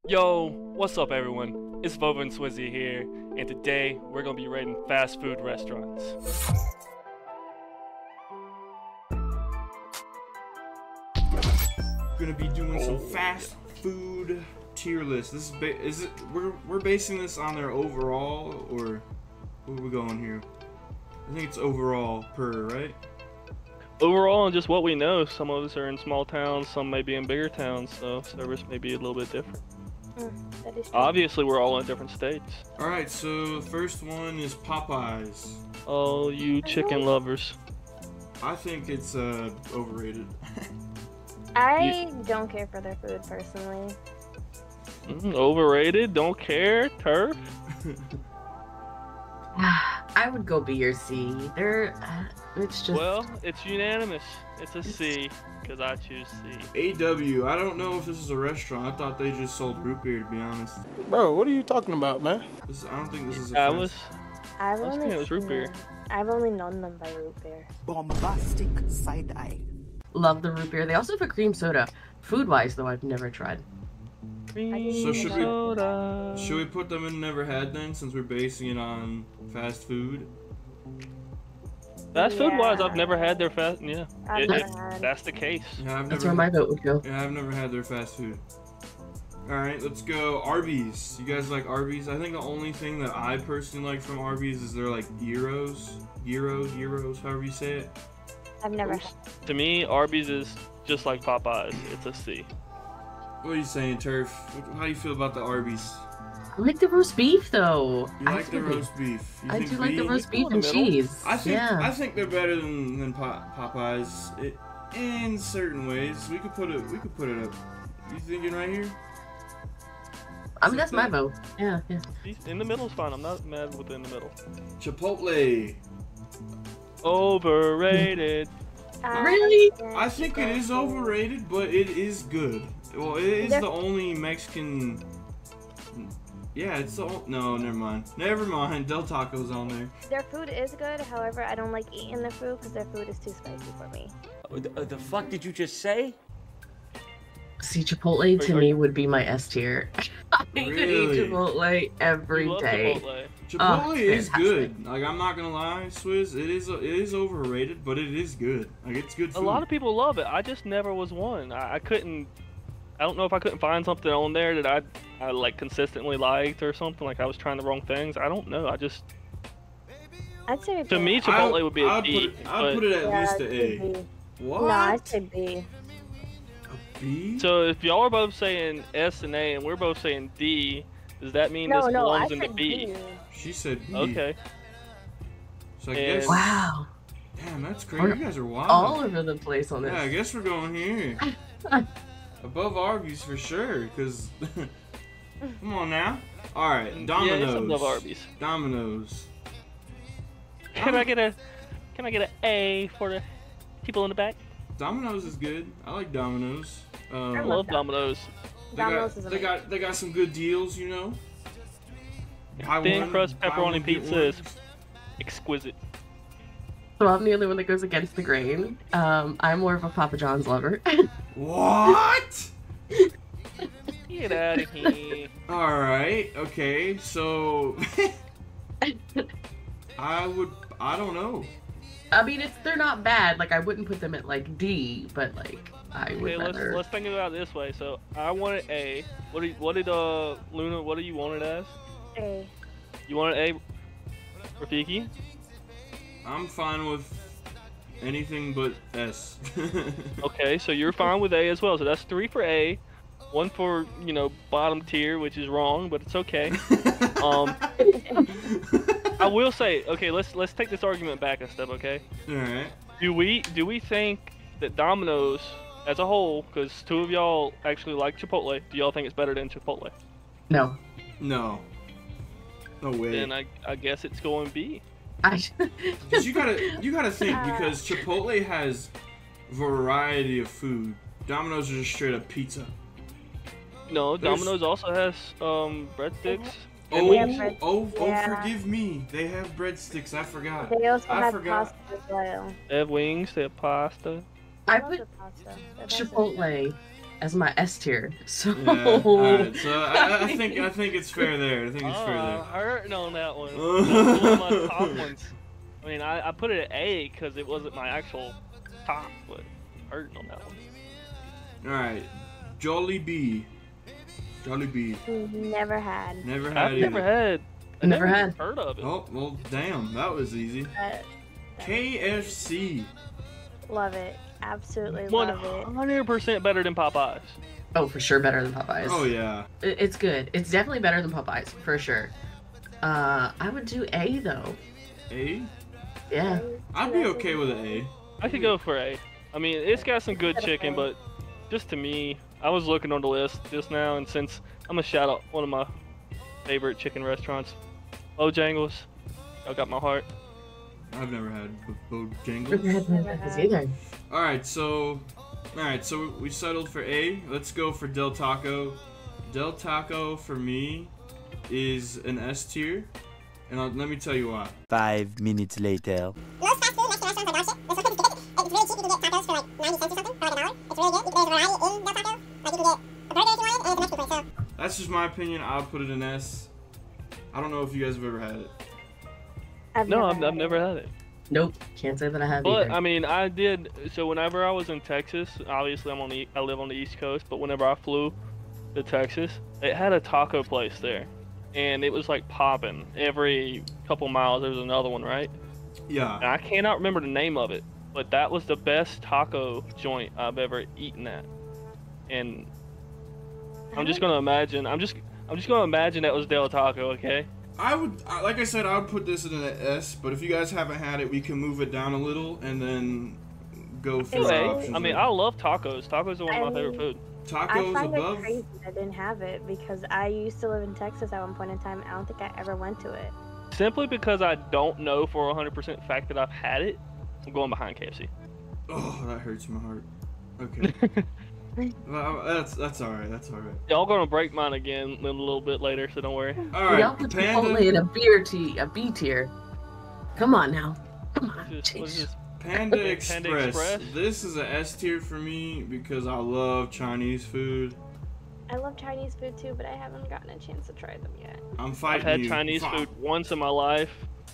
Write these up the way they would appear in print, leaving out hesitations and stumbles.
Yo, what's up everyone? It's Vovin Swizzy here, and today we're gonna be rating fast food restaurants. We're gonna be doing some fast food tier list. This is we're basing this on their overall, or what are we going here? I think it's overall per, right? Overall, and just what we know, some of us are in small towns, some may be in bigger towns, so service may be a little bit different. That is true. Obviously, we're all in different states. Alright, so the first one is Popeyes. Oh, you chicken lovers. I think it's overrated. I don't care for their food personally. Overrated? Don't care? Turf? I would go B or C. It's just. Well, it's unanimous. It's a C, because I choose C. AW, I don't know if this is a restaurant. I thought they just sold root beer, to be honest. Bro, what are you talking about, man? I don't think this is a I fast- was. I've was only thinking it was root seen beer. them- I've only known them by root beer. Bombastic side eye. Love the root beer. They also have a cream soda. Food wise, though, I've never tried. So should we put them in never had then, since we're basing it on fast food? Fast food wise, Yeah. I've never had their fast. Yeah, I've never had. that's the case. Yeah, I've That's never. where my vote would go. Yeah, I've never had their fast food. Alright, let's go Arby's. You guys like Arby's? I think the only thing that I personally like from Arby's is their like gyros, however you say it. I've never had. To me, Arby's is just like Popeyes. It's a C. What are you saying, Turf? How do you feel about the Arby's? I like the roast beef, though. You like the roast beef? You I think do like the B? roast go beef in the and middle. cheese. I think yeah. I think they're better than Popeyes. In certain ways, we could put it up. You thinking right here? I mean, that's my vote. Yeah. In the middle is fine. I'm not mad with in the middle. Chipotle. Overrated. Really? I think it is overrated, but it is good. Well, it is the only Mexican. Yeah, it's the no. Never mind. Never mind. Del Taco's on there. Their food is good, however, I don't like eating their food because their food is too spicy for me. The fuck did you just say? See, Chipotle to Are- me would be my S tier. I could Really? eat Chipotle every You love day. Chipotle. Chipotle is fantastic. good. Like, I'm not gonna lie, Swizz. It is overrated, but it is good. Like, it's good A food. lot of people love it. I just never was one. I couldn't. I don't know if I couldn't find something on there that I like consistently liked or something. Like I was trying the wrong things. I don't know. I just I'd say to me Chipotle would be a I'd D. I'd put it at yeah, least I'd a say A. B. What? No, I'd say B. A B? So if y'all are both saying S and A and we're both saying D, does that mean this No, I belongs in the said B? B. She said B. Okay. So I And- guess. Wow. Damn, that's crazy. We're You guys are wild. All over the place on this. Yeah, I guess we're going here. Above Arby's for sure, cause come on now. All right, Yeah, Domino's. it's above Arby's. Domino's. Can I get a A for the people in the back? Domino's is good. I like Domino's. I love love Domino's. Domino's is they got some good deals, you know. Buy Thin one, crust buy pepperoni one, get pizza one. is exquisite. So I'm the only one that goes against the grain. I'm more of a Papa John's lover. What? Get out of here. All right. Okay. So I don't know. I mean, they're not bad. Like, I wouldn't put them at like D, but like I would Okay, rather. let's think about it this way. So I wanted A. What did Luna? What do you want it as? A. You wanted A, Rafiki? I'm fine with anything but S. Okay, so you're fine with A as well. So that's 3 for A, 1 for bottom tier, which is wrong, but it's okay. I will say, okay, let's take this argument back a step, okay? All right. Do we think that Domino's as a whole, because 2 of y'all actually like Chipotle, do y'all think it's better than Chipotle? No. No. No way. Then I guess it's going B. Because you gotta think, because Chipotle has variety of food. Domino's are just straight up pizza. No, There's- Domino's also has breadsticks. Oh, Yeah. forgive me. They have breadsticks. I forgot. They also I have forgot. pasta as well. They have wings. They have pasta. I love put the pasta. They're very good. Chipotle as my S tier. So, Yeah. Alright, so I think it's fair there. I think it's fair there. Hurting on that one. That's one of my top ones. I mean, I put it at A because it wasn't my actual top, but hurting on that one. Alright, Jollibee. Jollibee. Never had. Never had I've either. never had. I Never even had. heard of it. Oh, well, damn, that was easy. KFC. Love it. Absolutely love it. 100% better than Popeyes. oh, for sure better than Popeyes. Oh yeah. It's good. It's definitely better than Popeyes, for sure. I would do A, though. A? Yeah. I'd be okay with an A. I could go for A. I mean, it's got some good chicken, but just to me, I was looking on the list just now, and since I'm gonna shout out one of my favorite chicken restaurants, Bojangles. I got my heart. I've never had Bojangles. Never had Popeyes either. Alright, so we settled for A. Let's go for Del Taco. Del Taco for me is an S tier, and let me tell you why. 5 minutes later. Most fast food restaurants are dog shit. It's really cheap. You can get tacos for like 90 cents or something, for like $1. It's really good. There's variety in Del Taco. Like you can get a burger if you want it, and it's a Mexican place. So That's just my opinion. I'll put it in S. I don't know if you guys have ever had it. I've Never had it. Nope. Can't say that I have But either. I mean, I did. So whenever I was in Texas, obviously I live on the East Coast, but whenever I flew to Texas, it had a taco place there, and it was like popping. Every couple miles there was another one, right? Yeah. And I cannot remember the name of it, but that was the best taco joint I've ever eaten at. And I'm just gonna imagine. I'm just gonna imagine that was Del Taco, okay? I would, like I said, I would put this in an S, but if you guys haven't had it, we can move it down a little and then go through our Hey, options. I mean, I love tacos. Tacos are one of my favorite food. I Tacos find above? it crazy I didn't have it because I used to live in Texas at one point in time. I don't think I ever went to it. Simply because I don't know for 100% fact that I've had it, I'm going behind KFC. Oh, that hurts my heart. Okay. Well, that's alright, that's alright. Y'all gonna break mine again a little bit later, so don't worry. Y'all Alright, put Chipotle in a B tier. Come on now. Come on. What is Jeez. this? Panda Panda Express. Express? This is an S tier for me because I love Chinese food. I love Chinese food too, but I haven't gotten a chance to try them yet. I'm I've fighting had you. Chinese Fuck. food once in my life.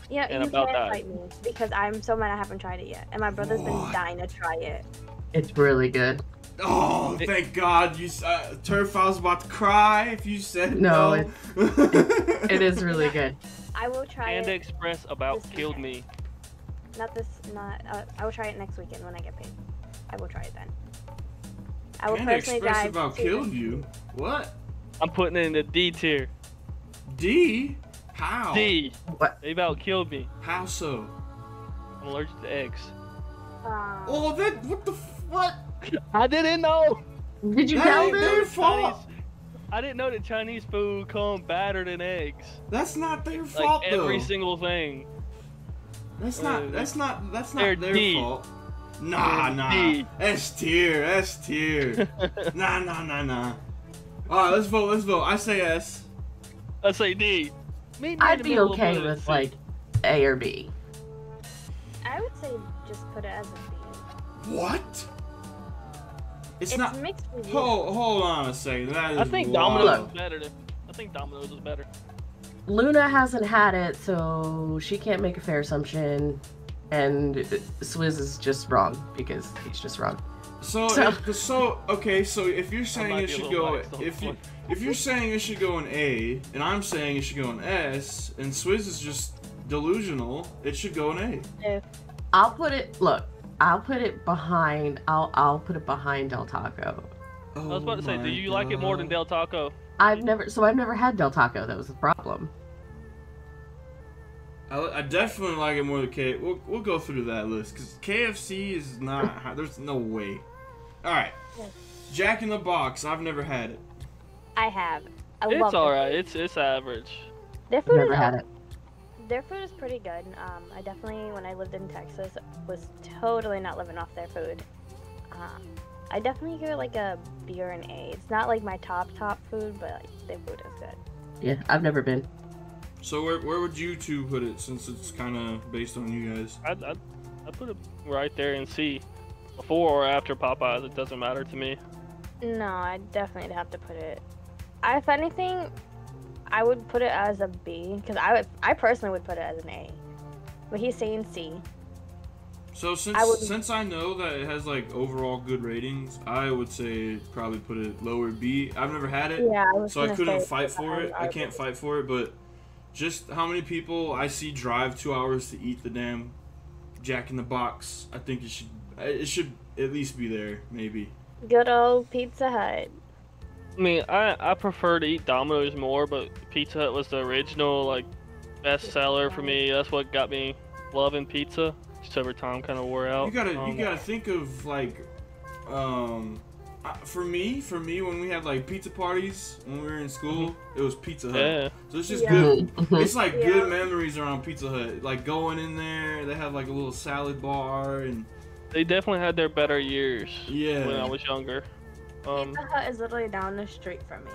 Yeah, And you about can't that. fight me because I'm so mad I haven't tried it yet, and my brother's been What? dying to try it. It's really good. Oh, thank God! Turf, I was about to cry if you said No, no. It is really good. I will try Panda it. Express about This killed weekend. me. I will try it next weekend when I get paid. I will try it then. I will Panda personally Express drive about to- killed you. What? I'm putting it in the D tier. D? How? D. What? They about killed me. How so? I'm allergic to eggs. Oh, that what the what? I didn't know. Did you That tell ain't them? their fault. I didn't know that Chinese food come battered in eggs. That's not their Like fault every though. single thing. That's not They're their D. fault. Nah, nah. D. S tier, S tier. Nah. Alright, let's vote. I say S. I say D. Meet me in I'd the be middle of okay one of with the like A or B. I would say just put it as a B. What? It's It's not. mixed with Hold on a second. That is I think wild. Domino's is better. I think Domino's is better. Luna hasn't had it, so she can't make a fair assumption. And Swizz is just wrong because he's just wrong. So okay. So if you're saying might it be a should little go, biased on this one. if you're saying it should go in A, and I'm saying it should go in S, and Swizz is just delusional, it should go in A. I'll put it. Look, I'll put it behind. I'll put it behind Del Taco. I was about to say, do you like it more than Del Taco? I've never had Del Taco. That was the problem. I definitely like it more than K. We'll go through that list because KFC is not. There's no way. All right, Jack in the Box. I've never had it. I have. I It's love alright. It's average. Their food Never is had it. Their food is pretty good. I definitely, when I lived in Texas, was totally not living off their food. I definitely give it like a B or an A. It's not like my top food, but like, their food is good. Yeah, I've never been. So where would you two put it since it's kind of based on you guys? I put it right there in C. Before or after Popeyes, it doesn't matter to me. No, I definitely have to put it. If anything, I would put it as a B because I personally would put it as an A, but he's saying C. So since I know that it has like overall good ratings, I would say probably put it lower B. I've never had it, Yeah, so I couldn't fight for it. I can't fight for it, but just how many people I see drive 2 hours to eat the damn Jack in the Box, I think it should at least be there, maybe. Good old Pizza Hut. I mean, I prefer to eat Domino's more, but Pizza Hut was the original like best seller for me. That's what got me loving pizza. Just over time, kind of wore out. You gotta think of like, for me when we had like pizza parties when we were in school, it was Pizza Hut. Yeah. So it's just good. It's like good memories around Pizza Hut. Like going in there, they have like a little salad bar and. They definitely had their better years. Yeah. When I was younger. Pizza Hut is literally down the street from me.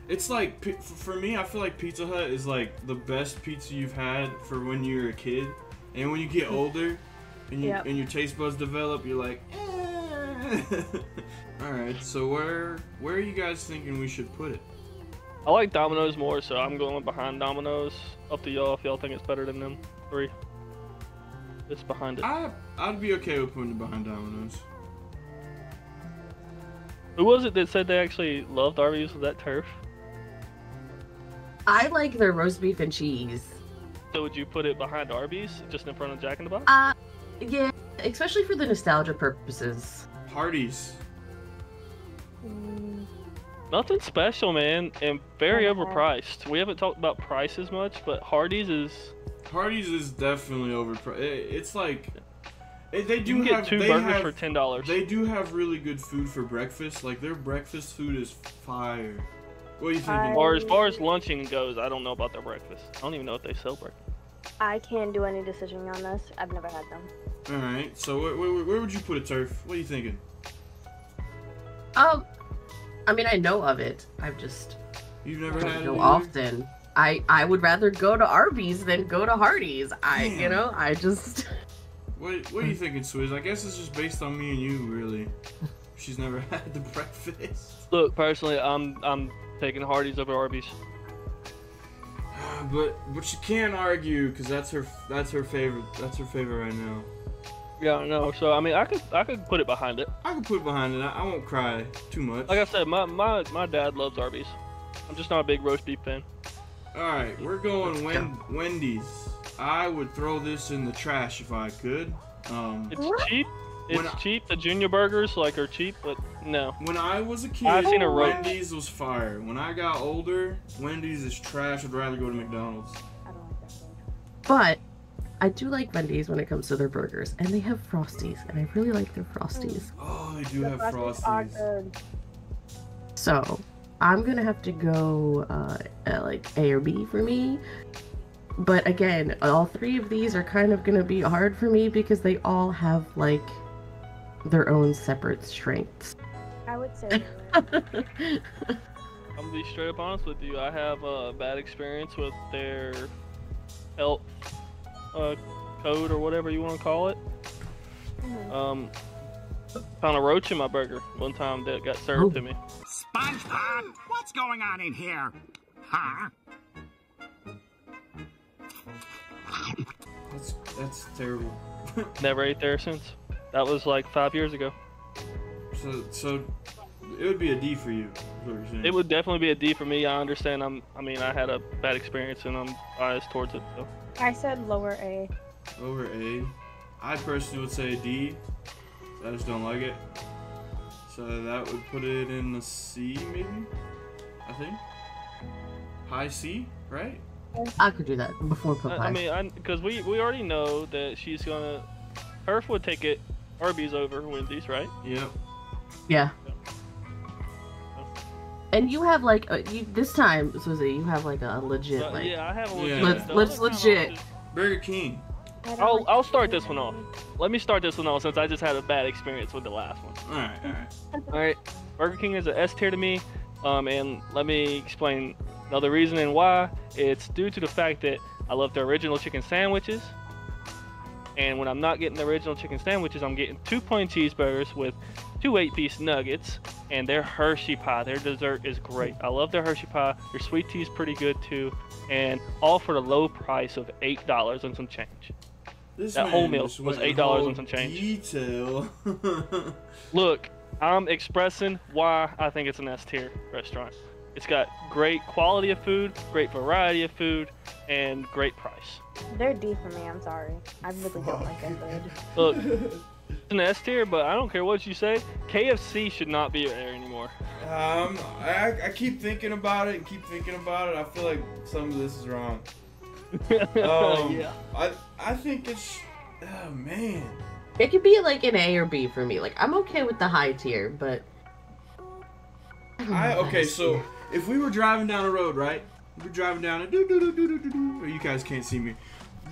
It's like for me, I feel like Pizza Hut is like the best pizza you've had for when you're a kid, and when you get older, and your taste buds develop, you're like, eh. All right. So where are you guys thinking we should put it? I like Domino's more, so I'm going behind Domino's. Up to y'all if y'all think it's better than them three. It's behind it. I'd be okay with putting it behind Domino's. Who was it that said they actually loved Arby's with that turf? I like their roast beef and cheese. So would you put it behind Arby's, just in front of Jack in the Box? Yeah, especially for the nostalgia purposes. Hardee's. Nothing special, man, and very overpriced. We haven't talked about prices much, but Hardee's is definitely overpriced. It's like they do you can have get two burgers for $10. They do have really good food for breakfast. Like their breakfast food is fire. What do you think? Or as far as lunching goes, I don't know about their breakfast. I don't even know if they sell breakfast. I can't do any decision on this. I've never had them. All right. So where would you put it, Turf? What are you thinking? I mean, I know of it. You've never had it go either? often. I would rather go to Arby's than go to Hardee's. What are you thinking, Swizz? I guess it's just based on me and you, really. She's never had the breakfast. Look, personally, I'm taking Hardee's over Arby's. But you can't argue because that's her favorite. That's her favorite right now. Yeah, I know. So I mean, I could put it behind it. I can put it behind it. I won't cry too much. Like I said, my dad loves Arby's. I'm just not a big roast beef fan. All right, we're going Wendy's. I would throw this in the trash if I could. It's cheap. It's cheap. The junior burgers are cheap, but no. When I was a kid, I've seen a Wendy's was fire. When I got older, Wendy's is trash. I'd rather go to McDonald's. I don't like that food. But I do like Wendy's when it comes to their burgers, and they have Frosties, and I really like their Frosties. Oh, they do have Are Frosties. good. So I'm gonna have to go like A or B for me. But again, all three of these are kind of gonna be hard for me because they all have like their own separate strengths. I would say. I'm gonna be straight up honest with you. I have a bad experience with their health code or whatever you want to call it. Found a roach in my burger one time that got served to me. SpongeBob, what's going on in here? Huh? That's terrible. Never ate there since. That was like 5 years ago. So it would be a D for you. Is what you're saying. It would definitely be a D for me. I understand. I mean, I had a bad experience and I'm biased towards it. So. I said lower A. Lower A. I personally would say a D. I just don't like it. So that would put it in the C, maybe? I think. High C, right? I could do that before Popeye. I mean, because we already know that she's gonna. Herf would take it Arby's over Wendy's, right? Yep. Yeah. And you have like this time, Swizzy, you have like a legit like. Yeah, I have a Yeah. legit. Let's legit. Burger King. I'll start this one off. Let me start this one off since I just had a bad experience with the last one. Alright. Alright, Burger King is an S tier to me, and let me explain another reason and why. It's due to the fact that I love their original chicken sandwiches, and when I'm not getting the original chicken sandwiches, I'm getting 2 plain cheeseburgers with 2 8-piece nuggets and their Hershey pie, their dessert is great. I love their Hershey pie. Their sweet tea is pretty good too, and all for the low price of $8 and some change. That whole meal was $8 and some change. Detail. Look, I'm expressing why I think it's an S tier restaurant. It's got great quality of food, great variety of food, and great price. They're D for me. I'm sorry. I really don't like their food. Look, it's an S tier, but I don't care what you say. KFC should not be there anymore. I keep thinking about it and keep thinking about it. I feel like some of this is wrong. Yeah. I think it's, oh man. It could be like an A or B for me. Like, I'm okay with the high tier, but Okay, so if we were driving down a road, right? We're driving down a or you guys can't see me.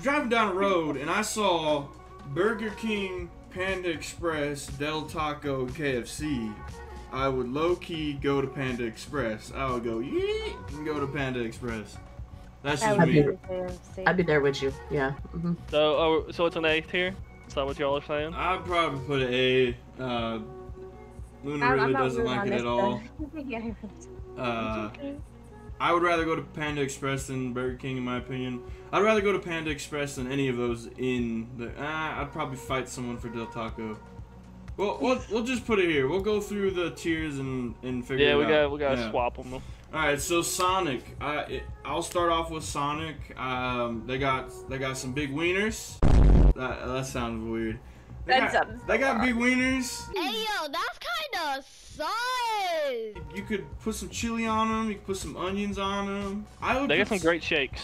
Driving down a road and I saw Burger King, Panda Express, Del Taco, KFC. I would low-key go to Panda Express. I would go yeet and go to Panda Express. That's just me. I'd be there with you. Yeah. Mm-hmm. So it's an A tier? Is that what y'all are saying? I'd probably put an A. Luna really doesn't like it at all. I would rather go to Panda Express than Burger King, in my opinion. I'd rather go to Panda Express than any of those in the... I'd probably fight someone for Del Taco. Well, we'll just put it here. We'll go through the tiers and figure it out. Yeah, we gotta swap them. All right, so Sonic. I'll start off with Sonic. They got some big wieners. That sounds weird. They got big wieners. Hey yo, that's kind of sus. You could put some chili on them. You could put some onions on them. They got some great shakes.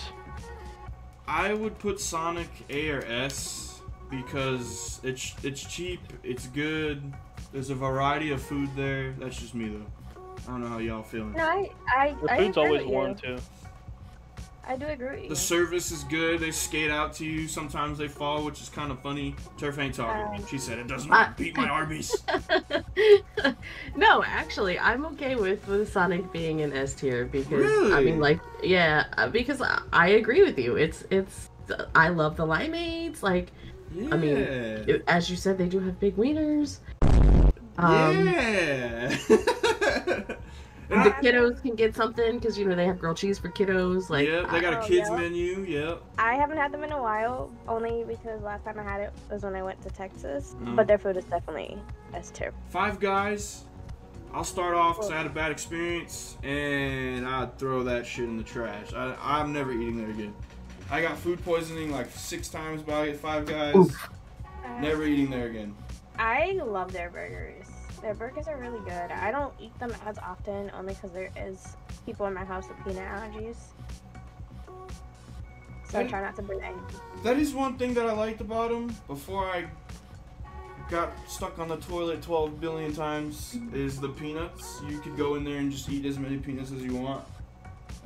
I would put Sonic A or S because it's cheap. It's good. There's a variety of food there. That's just me though. I don't know how y'all feeling. No, The food's always warm too. I do agree with you. The service is good. They skate out to you. Sometimes they fall, which is kind of funny. Turf ain't talking. She said it doesn't beat my Arby's. No, actually, I'm okay with Sonic being an S tier because Really? I mean, like, yeah, because I agree with you. It's I love the limeades. Like, Yeah. I mean, as you said, they do have big wieners. Yeah. The kiddos can get something because, you know, they have grilled cheese for kiddos. Like, Yep, they got a kids menu. Yep. I haven't had them in a while, only because last time I had it was when I went to Texas. But their food is definitely S tier. Five Guys. I'll start off because I had a bad experience, and I'd throw that shit in the trash. I'm never eating there again. I got food poisoning like 6 times by Five Guys. Oof. Never eating there again. I love their burgers. Their burgers are really good. I don't eat them as often, only because there is people in my house with peanut allergies. So I try not to bring any. That is one thing that I liked about them before I got stuck on the toilet 12 billion times is the peanuts. You could go in there and just eat as many peanuts as you want.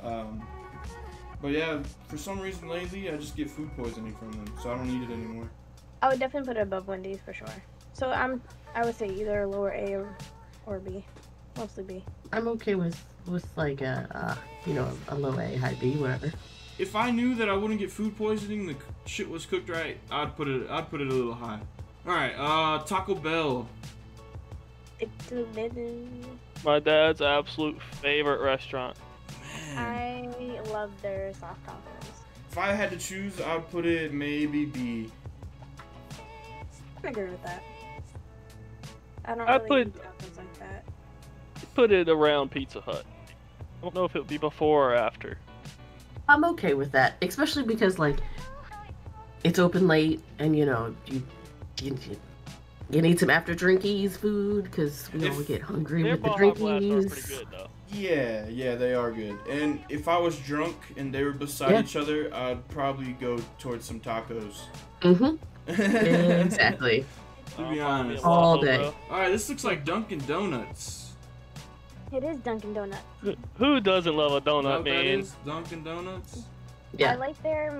But yeah, for some reason lately I just get food poisoning from them, so I don't eat it anymore. I would definitely put it above Wendy's for sure. So I would say either lower A or B, mostly B. I'm okay with like a low A, high B, whatever. If I knew that I wouldn't get food poisoning, the shit was cooked right, I'd put it a little high. All right, Taco Bell. It's a little. My dad's absolute favorite restaurant. I love their soft tacos. If I had to choose, I'd put it maybe B. I agree with that. I don't I'd really eat tacos like that. Put it around Pizza Hut. I don't know if it would be before or after. I'm okay with that, especially because, like, it's open late, and you know you need some after drinkies food because we all get hungry with the drinkies. Pretty good, though. Yeah, they are good. And if I was drunk and they were beside each other, I'd probably go towards some tacos. Mm-hmm. Exactly. To be honest. All day. Alright, this looks like Dunkin' Donuts. It is Dunkin' Donuts. Who doesn't love a donut, man? That is Dunkin' Donuts? Yeah. I like their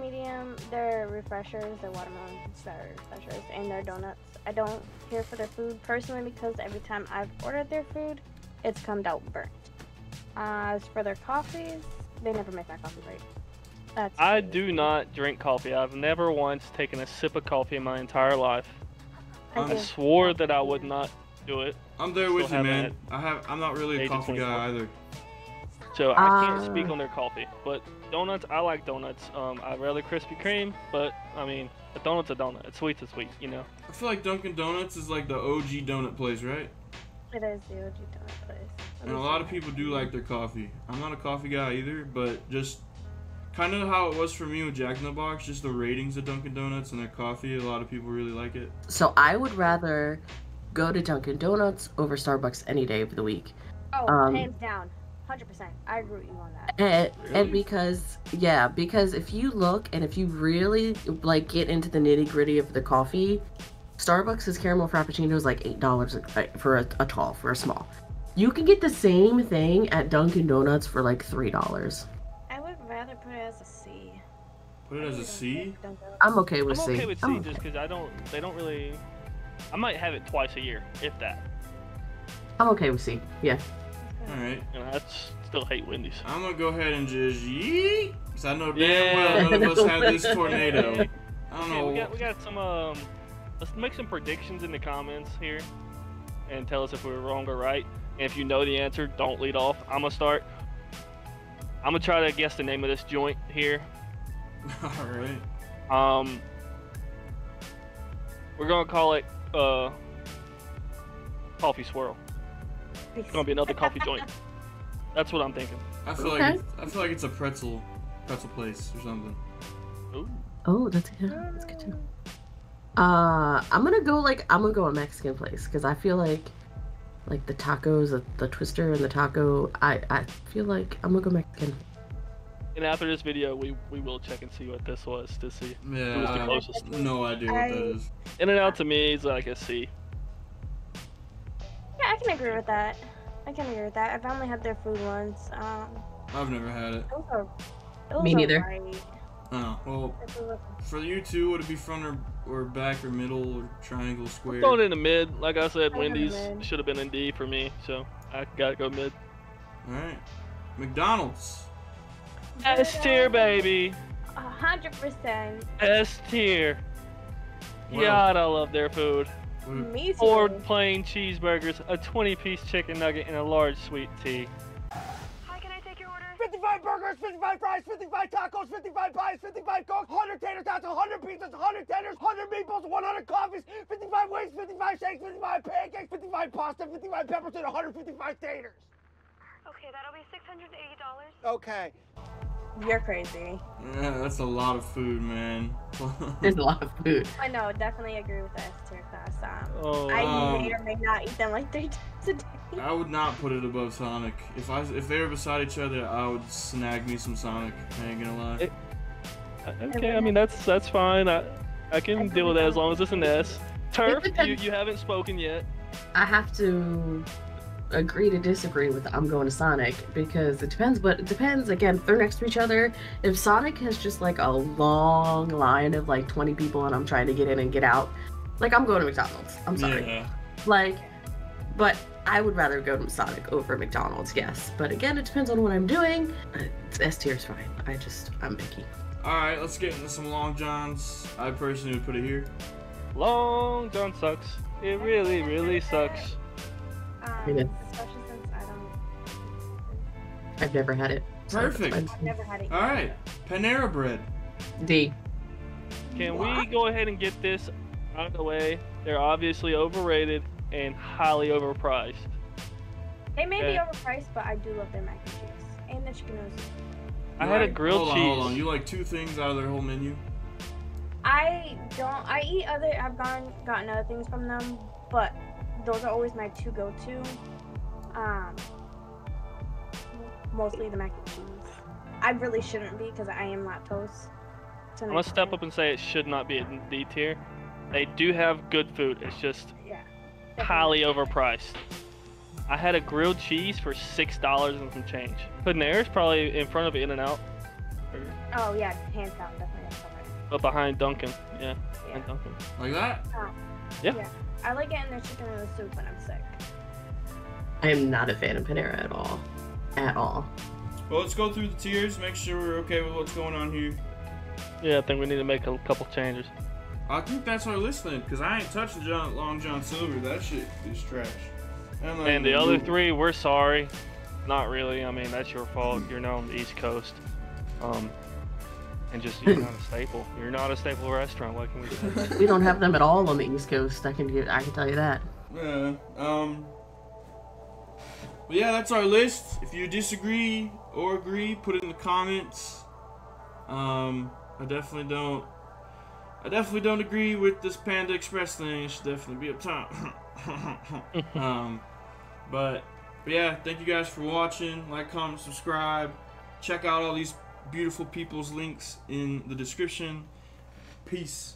their refreshers, their watermelon refreshers, and their donuts. I don't care for their food personally because every time I've ordered their food, it's come out burnt. As for their coffees, they never make my coffee right. I do not drink coffee. I've never once taken a sip of coffee in my entire life. I swore that I would not do it. I'm there with Still you, man. haven't I'm not really a age of coffee 24. guy either. So I can't speak on their coffee, but donuts, I like donuts. I'd rather Krispy Kreme, but I mean, a donut's a donut. It's sweet's a sweet, you know. I feel like Dunkin' Donuts is like the OG donut place, right? It is the OG donut place. And a lot of people do like their coffee. I'm not a coffee guy either, but just kind of how it was for me with Jack in the Box, just the ratings of Dunkin' Donuts and their coffee. A lot of people really like it. So I would rather go to Dunkin' Donuts over Starbucks any day of the week. Oh, hands down. 100%. I agree with you on that. And because if you look and if you really like get into the nitty gritty of the coffee, Starbucks' caramel frappuccino is like $8 for a tall, for a small. You can get the same thing at Dunkin' Donuts for like $3. I would rather put it as a C. Put it as a C? I'm okay with I'm C. okay with C just because they don't really. I might have it twice a year, if that. I'm okay with C. Yeah. Alright. You know, I still hate Wendy's. I'm gonna go ahead and just yeet, because I know damn well none of us have this tornado. I don't know. We got some, let's make some predictions in the comments here and tell us if we were wrong or right. And if you know the answer, don't lead off. I'm gonna start. I'm gonna try to guess the name of this joint here. Alright. We're gonna call it, Coffee Swirl. It's gonna be another coffee joint. That's what I'm thinking. I feel like it's a pretzel place or something. Ooh. Oh, that's good. That's good too. I'm gonna go a Mexican place because I feel like the tacos, the twister and the taco. I feel like I'm gonna go Mexican. And after this video, we will check and see what this was to see Yeah, who was the closest. No idea what that is. In-N-Out to me is like a C. Yeah, I can agree with that. I've only had their food once. I've never had it. It was Me neither. alright. Oh, well, for you two, would it be front or back or middle or triangle, square? Going in the mid, like I said, I'm Wendy's in mid. should have been in D for me, so I gotta go mid. Alright. McDonald's. S tier, baby. 100%. S tier. Wow. God, I love their food. Me too. 4 plain cheeseburgers, a 20-piece chicken nugget, and a large sweet tea. Hi, can I take your order? 55 burgers, 55 fries, 55 tacos, 55 pies, 55 cokes, 100 tater tots, 100 pizzas, 100 tenders, 100 meatballs, 100 coffees, 55 wings, 55 shakes, 55 pancakes, 55 pasta, 55 peppers, and 155 taters. Okay, that'll be $680. Okay. You're crazy. Yeah, that's a lot of food, man. There's a lot of food. I know, definitely agree with the S tier class. Oh, I may or may not eat them like 3 times a day. I would not put it above Sonic. If they were beside each other, I would snag me some Sonic. I ain't gonna lie. okay, I mean that's fine. I can deal with that as long as it's an S. Turf, you haven't spoken yet. I have to agree to disagree with I'm going to Sonic because it depends, but it depends again if they're next to each other. If Sonic has just like a long line of like 20 people and I'm trying to get in and get out, like I'm going to McDonald's. I'm sorry. Yeah. Like, but I would rather go to Sonic over McDonald's, yes. But again, it depends on what I'm doing. S tier's fine. I'm picky. Alright, let's get into some Long Johns. I personally would put it here. Long John sucks. It really, really sucks. Yeah. Especially since I don't. I've never had it. so that's Perfect. fine. I've never had it. Alright, Panera Bread. D. Can we go ahead and get this out of the way? They're obviously overrated and highly overpriced. They may Okay. be overpriced, but I do love their mac and cheese and the chicken noodles. I had a grilled cheese. Hold on. You like 2 things out of their whole menu? I don't. I eat other. I've gotten other things from them, but those are always my 2 go-to. Mostly the mac and cheese. I really shouldn't be because I am lactose. I'm gonna step up and say it should not be in D tier. They do have good food. It's just highly overpriced. I had a grilled cheese for $6 and some change. Panera's probably in front of In-N-Out. Oh yeah, hands down, definitely. But behind Dunkin', yeah. Behind Dunkin'. Like that? Yeah. I like getting their chicken noodle soup when I'm sick. I am not a fan of Panera at all. At all. Well, let's go through the tiers, make sure we're okay with what's going on here. Yeah, I think we need to make a couple changes. I think that's our list then, because I ain't touching Long John Silver. That shit is trash. And the other three, we're sorry. Not really. I mean, that's your fault. You're not on the East Coast. And just, you're not a staple. You're not a staple restaurant. What can we say? We don't have them at all on the East Coast. I can tell you that. Yeah. But yeah, that's our list. If you disagree or agree, put it in the comments. I definitely don't agree with this Panda Express thing. It should definitely be up top. But yeah, thank you guys for watching. Like, comment, subscribe. Check out all these beautiful people's links in the description. Peace.